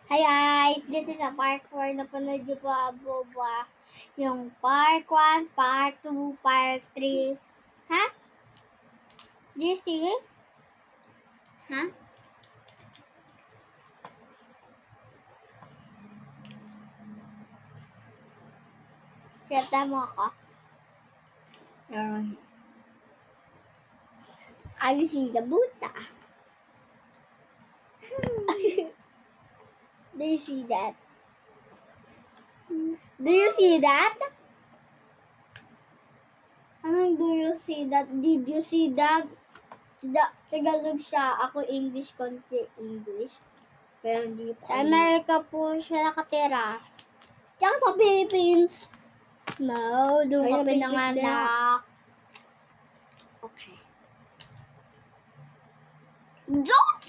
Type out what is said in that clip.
Hi guys, this is a part 4 na panood niyo po ba yung part 1, part 2, part 3. Ha? Do you see it? Ha? Kata mo ako? I see the Buddha. Do you see that? Do you see that? Anong do you see that? Did you see that? Tagalog siya. Ako English, konti English. Pero hindi pa. Sa America po siya nakatira. Tsaka sa Philippines. No, doon ka pinanganak. Okay. Don't